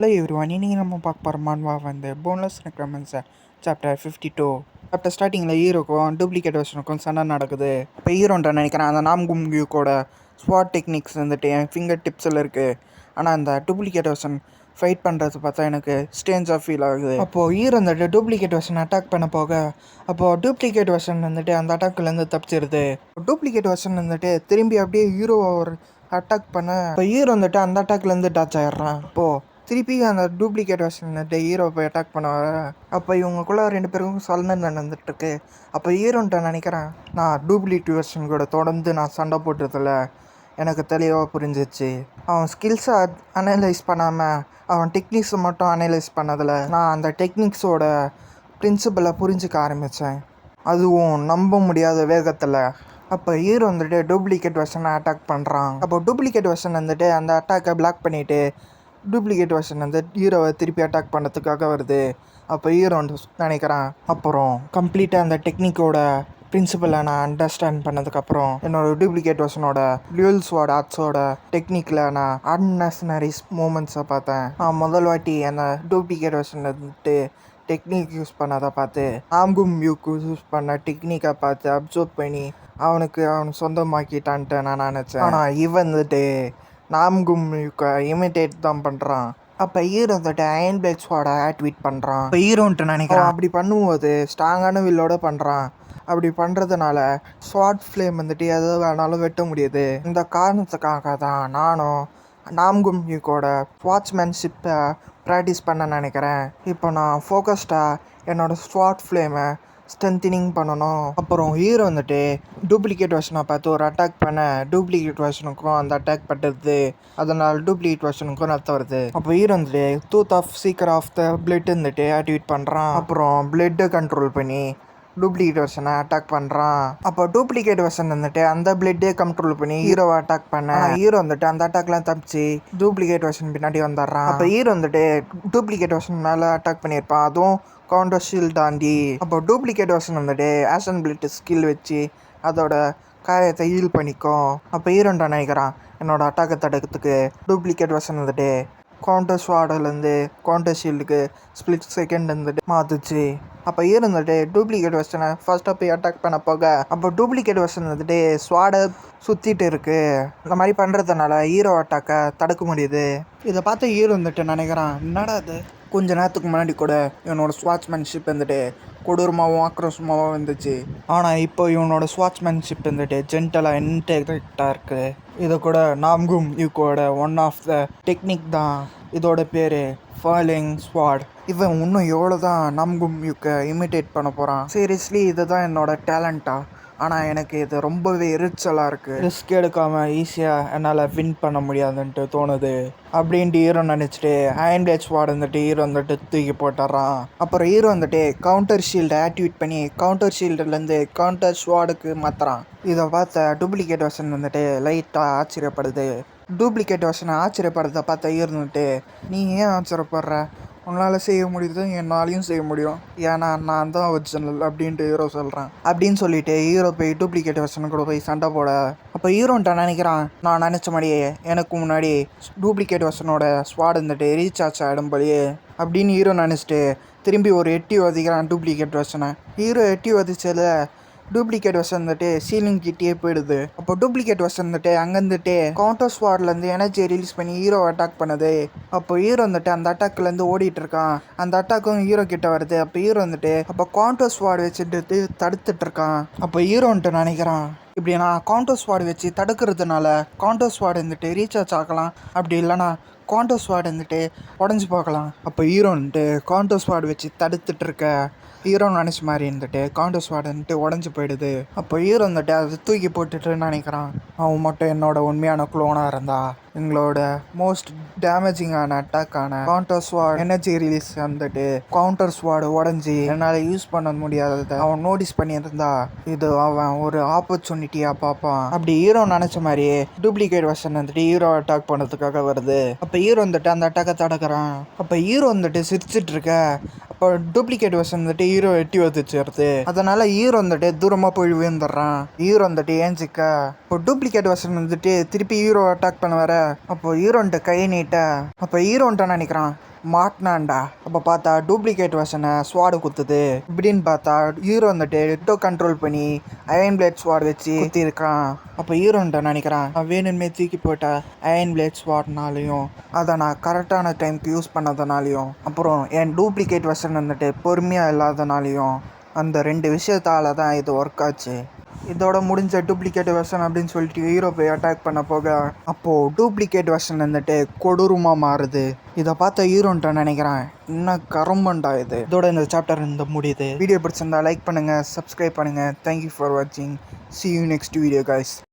Hello everyone, இன்னைக்கு நம்ம பார்க்க போகிற மன்வா போன்லெஸ் நெக்ரோமன்சர் சாப்டர் 52. சாப்டர் ஸ்டார்டிங்கில் ஹீரோக்கும் டூப்ளிகேட் வெர்ஷனுக்கும் சண்டை நடக்குது. இப்போ ஹீரோன்ட்ட நினைக்கிறேன் அந்த நாம்கும்யூக்கோட ஸ்வாட் டெக்னிக்ஸ் என் ஃபிங்கர் டிப்ஸில் இருக்குது. ஆனால் அந்த டூப்ளிகேட் வெர்ஷன் ஃபைட் பண்ணுறது பார்த்தா எனக்கு ஸ்ட்ரேஞ்சாக ஃபீல் ஆகுது. அப்போது ஹீரோ டூப்ளிகேட் வெர்ஷன் அட்டாக் பண்ண போக அப்போது டூப்ளிகேட் வெர்ஷன் அந்த அட்டாக்லேருந்து தப்பிச்சிருது. டூப்ளிகேட் வெர்ஷன் திரும்பி அப்படியே ஹீரோவை ஒரு அட்டாக் பண்ண இப்போ ஹீரோ அந்த அட்டாக்லேருந்து டச் ஆகிடுறான். அப்போது திருப்பி அந்த டூப்ளிகேட் வெர்ஷன் ஹீரோ போய் அட்டாக் பண்ண வர அப்போ இவங்களுக்குள்ள 2 பேருக்கும் சண்டை நடந்துட்டுருக்கு. அப்போ ஹீரோன்ட்ட நினைக்கிறேன், நான் டூப்ளிகேட் வெர்ஷன் கூட தொடர்ந்து நான் சண்டை போட்டதில்ல, எனக்கு தெளிவாக புரிஞ்சிச்சு. அவன் ஸ்கில்ஸை அனலைஸ் பண்ணாமல் அவன் டெக்னிக்ஸை மட்டும் அனலைஸ் பண்ணதில் நான் அந்த டெக்னிக்ஸோட பிரின்சிபலை புரிஞ்சிக்க ஆரம்பித்தேன், அதுவும் நம்ப முடியாத வேகத்தில். அப்போ ஹீரோ டூப்ளிகேட் வெர்ஷனை அட்டாக் பண்ணுறான். அப்போ டூப்ளிகேட் வெர்ஷன் அந்த அட்டாக்கை பிளாக் பண்ணிவிட்டு டூப்ளிகேட் வெர்ஷன் ஹீரோவை திருப்பி அட்டாக் பண்ணுறதுக்காக வருது. அப்போ ஹீரோ நினைக்கிறான், அப்புறம் கம்ப்ளீட்டாக அந்த டெக்னிக்கோட பிரின்சிபலை நான் அண்டர்ஸ்டாண்ட் பண்ணதுக்கப்புறம் என்னோடய டூப்ளிகேட் வெர்ஷனோட டுவெல் ஸ்வாட் ஆர்ட்ஸோட டெக்னிக்கில் நான் அன்னெசனரி மூமெண்ட்ஸை பார்த்தேன். நான் முதல் வாட்டி அந்த டூப்ளிகேட் வெர்ஷன் டெக்னிக் யூஸ் பண்ணதை பார்த்து நாம்கும்யூக்கு யூஸ் பண்ண டெக்னிக்கை பார்த்து அப்சர்வ் பண்ணி அவன் சொந்தமாக்கிட்டான்ட்டு நான் நினச்சேன். ஆனால் இவன் நாம்கும்யூக்கை இமிட்டேட் தான் பண்ணுறான். அப்போ ஹீரோ அயன் பிளேட் ஸ்வாடை ஆக்டிவேட் பண்ணுறான். இப்போ ஹீரோன்ட்டு நினைக்கிறான், அப்படி பண்ணும்போது ஸ்ட்ராங்கான வில்லோட பண்ணுறான். அப்படி பண்ணுறதுனால ஸ்வாட் ஃப்ளேம் எதை வேணாலும் வெட்ட முடியுது. இந்த காரணத்துக்காக தான் நானும் நாம்கும்யூக்கோட வாட்ச்மேன்ஷிப்பை ப்ராக்டிஸ் பண்ண நினைக்கிறேன். இப்போ நான் ஃபோக்கஸ்டாக என்னோடய ஸ்வாட் ஃப்ளேமை ஸ்ட்ரென்தனிங் பண்ணணும். அப்புறம் ஹீரோ டூப்ளிகேட் வெர்ஷனை பார்த்து ஒரு அட்டாக் பண்ண டூப்ளிகேட் வெர்ஷனுக்கும் அந்த அட்டாக் பண்ணுறது, அதனால் டூப்ளிகேட் வெர்ஷனுக்கும் ரத்தம் வருது. அப்போ hero tooth of seeker of the blood activate பண்ணுறான். அப்புறம் பிளட்டை கண்ட்ரோல் பண்ணி டூப்ளிகேட் வெர்ஷனை அட்டாக் பண்ணுறான். அப்போ டூப்ளிகேட் வெர்ஷன் அந்த பிளட்டே கண்ட்ரோல் பண்ணி ஹீரோவை அட்டாக் பண்ண ஹீரோ அந்த அட்டாக்லாம் தப்பிச்சு டூப்ளிகேட் வெர்ஷன் பின்னாடி வந்துடுறான். அப்போ ஹீரோ டூப்ளிகேட் வெர்ஷன் மேலே அட்டாக் பண்ணியிருப்பான், அதுவும் கவுண்டர் ஷீல்ட் தாண்டி. அப்போ டூப்ளிகேட் வெர்ஷன் ஆஷன் பிளட் ஸ்கில் வச்சு அதோட காயத்தை ஹீல் பண்ணிக்கும். அப்போ ஹீரோன்ட்ட நினைக்கிறான், என்னோட அட்டாக்கை தடுக்கிறதுக்கு டூப்ளிகேட் வெர்ஷன் கவுண்டர் ஸ்வாடிலேருந்து கவுண்டர் ஷீல்டுக்கு ஸ்பிளிட் செகண்ட் மாற்றுச்சு. அப்போ ஹீரோ டூப்ளிகேட் வெர்ஷனை ஃபர்ஸ்ட்டாக போய் அட்டாக் பண்ண போக அப்போ டூப்ளிகேட் வெர்ஷன் ஸ்வாடை சுற்றிட்டு இருக்குது. இந்த மாதிரி பண்ணுறதுனால ஹீரோ அட்டாக்கை தடுக்க முடியுது. இதை பார்த்து ஹீரோ நினைக்கிறான், என்னடா அது, கொஞ்ச நேரத்துக்கு முன்னாடி கூட இவனோட ஸ்வாட்ச்மேன்ஷிப் கொடூரமாகவும் ஆக்ரோஷமாகவும் இருந்துச்சு. ஆனால் இப்போ இவனோட ஸ்வாட்ச்மேன்ஷிப் ஜென்டலாக இன்டெக்டாக இருக்குது. இதை கூட நாம்கும்யூக்கோட ஒன் ஆஃப் த டெக்னிக் தான். இதோட பேர் ஃபாலிங் ஸ்வாட். இவன் இன்னும் எவ்வளோ தான் நாம்கும்யூக்கை இமிட்டேட் பண்ண போகிறான். சீரியஸ்லி இதுதான் என்னோட டேலண்ட்டா? ஆனால் எனக்கு இது ரொம்பவே எரிச்சலாக இருக்குது. ரிஸ்க் எடுக்காமல் ஈஸியாக என்னால் வின் பண்ண முடியாதுன்ட்டு தோணுது அப்படின்ட்டு ஹீரோ நினச்சிட்டு அயன் பிளேட் ஸ்வாட் ஹீரோ தூக்கி போட்டுறான். அப்புறம் ஹீரோ கவுண்டர் ஷீல்டை ஆக்டிவேட் பண்ணி கவுண்டர் ஷீல்டுலேருந்து கவுண்டர் ஸ்வாடுக்கு மாற்றுறான். இதை பார்த்த டூப்ளிகேட் வெர்ஷன் லைட்டாக ஆச்சரியப்படுது. டூப்ளிகேட் வெர்ஷனை ஆச்சரியப்படுறதை பார்த்த ஹீரோ நீ ஏன் ஆச்சரியப்படுற, உன்னால் செய்ய முடியுது, என்னாலையும் செய்ய முடியும், ஏன்னா நான் தான் ஒரிஜினல் அப்படின்ட்டு ஹீரோ சொல்கிறான். அப்படின்னு சொல்லிட்டு ஹீரோ போய் டூப்ளிகேட் வெர்ஷன் கூட போய் சண்டை போட அப்போ ஹீரோன்ட்ட நினைக்கிறான், நான் நினச்ச மாதிரியே எனக்கு முன்னாடி டூப்ளிகேட் வெர்ஷனோட ஸ்வாட் ரீசார்ஜ் ஆகிடும் போலியே அப்படின்னு ஹீரோ நினச்சிட்டு திரும்பி ஒரு எட்டி வதிக்கிறான் டூப்ளிகேட் வெர்ஷனை. ஹீரோ எட்டி வதிச்சதில் டூப்ளிகேட் வெர்ஷன் சீலிங் கிட்டே போயிடுது. அப்போ டூப்ளிகேட் வெர்ஷன் அங்கே கவுண்டர் ஸ்வாட்லேருந்து எனர்ஜி ரிலீஸ் பண்ணி ஹீரோ அட்டாக் பண்ணுது. அப்போ ஹீரோ அந்த அட்டாக்லேருந்து ஓடிட்டு இருக்கான். அந்த அட்டாக்கும் ஹீரோ கிட்ட வருது. அப்போ ஹீரோ அப்போ கவுண்டர் ஸ்வாட் வச்சுட்டு தடுத்துட்டு இருக்கான். அப்போ ஹீரோன்ட்டு நினைக்கிறான், இப்படி நான் கவுண்டர் ஸ்வாட் வச்சு தடுக்கிறதுனால கவுண்டர் ஸ்வாட் ரீசார்ஜ் ஆகலாம், அப்படி இல்லைனா கவுண்டர் ஸ்வாட் உடஞ்சி பார்க்கலாம். அப்போ ஹீரோ கவுண்டர் ஸ்வாட் வச்சு தடுத்துட்டு இருக்க ஹீரோ நினச்ச மாதிரி கவுண்டர் ஸ்வாட் உடஞ்சி போயிடுது. அப்போ ஹீரோ அதை தூக்கி போட்டுட்டு நினைக்கிறான், அவன் மட்டும் என்னோட உண்மையான குளோனாக இருந்தா எங்களோட மோஸ்ட் டேமேஜிங்கான அட்டாக்கான கவுண்டர் ஸ்வாட் எனர்ஜி ரிலீஸ் கவுண்டர் ஸ்வாட் உடஞ்சி என்னால் யூஸ் பண்ண முடியாததை அவன் நோட்டீஸ் பண்ணியிருந்தா இது அவன் ஒரு ஆப்பர்ச்சுனிட்டியாக பார்ப்பான். அப்படி ஹீரோ நினச்ச மாதிரியே டூப்ளிகேட் வெர்ஷன் ஹீரோ அட்டாக் பண்ணுறதுக்காக வருது. அப்போ ஹீரோ அந்த அட்டாக்கை தடுக்கிறான். அப்போ ஹீரோ சிரிச்சிட்டு இருக்க அப்போ டூப்ளிகேட் வெர்ஷன் ஹீரோ எட்டி வச்சுருது. அதனால ஹீரோ தூரமாக போய் விழுந்துடுறான். ஹீரோ ஏஞ்சிக்க இப்போ டூப்ளிகேட் வெர்ஷன் திருப்பி ஹீரோ அட்டாக் பண்ண வர அப்போ ஹீரோன்ட்டு கை நீட்ட அப்போ ஹீரோன்ட்ட நினைக்கிறான், மாட்டினான்டா. அப்போ பார்த்தா டூப்ளிகேட் வெர்ஷனை ஸ்வாடு குத்துது. இப்படின்னு பார்த்தா ஹீரோ வந்துட்டு டெட்டோ கண்ட்ரோல் பண்ணி அயன் பிளேட் ஸ்வாட் வச்சு குத்திருக்கான். அப்போ ஹீரோன்ட்ட நினைக்கிறான், நான் வேணுமே தூக்கி போட்ட அயன் பிளேட் ஸ்வாட்னாலையும் அதை நான் கரெக்டான டைமுக்கு யூஸ் பண்ணதுனாலையும் அப்புறம் என் டூப்ளிகேட் வெர்ஷன் வந்துட்டு பொறுமையாக இல்லாதனாலையும் அந்த 2 விஷயத்தால தான் இது ஒர்க் ஆச்சு. இதோட முடிஞ்ச டூப்ளிகேட் வெர்ஷன் அப்படின்னு சொல்லிட்டு ஹீரோ போய் அட்டாக் பண்ண போக அப்போது டூப்ளிகேட் வெர்ஷன் வந்துட்டு கொடூரமாக மாறுது. இதை பார்த்த ஹீரோன்ட்ட நினைக்கிறேன், இன்னும் கரும்பண்டா இது. இதோட இந்த சாப்டர் முடியுது. வீடியோ பிடிச்சிருந்தா லைக் பண்ணுங்கள், சப்ஸ்கிரைப் பண்ணுங்கள். தேங்க்யூ ஃபார் வாட்சிங். See you next video guys.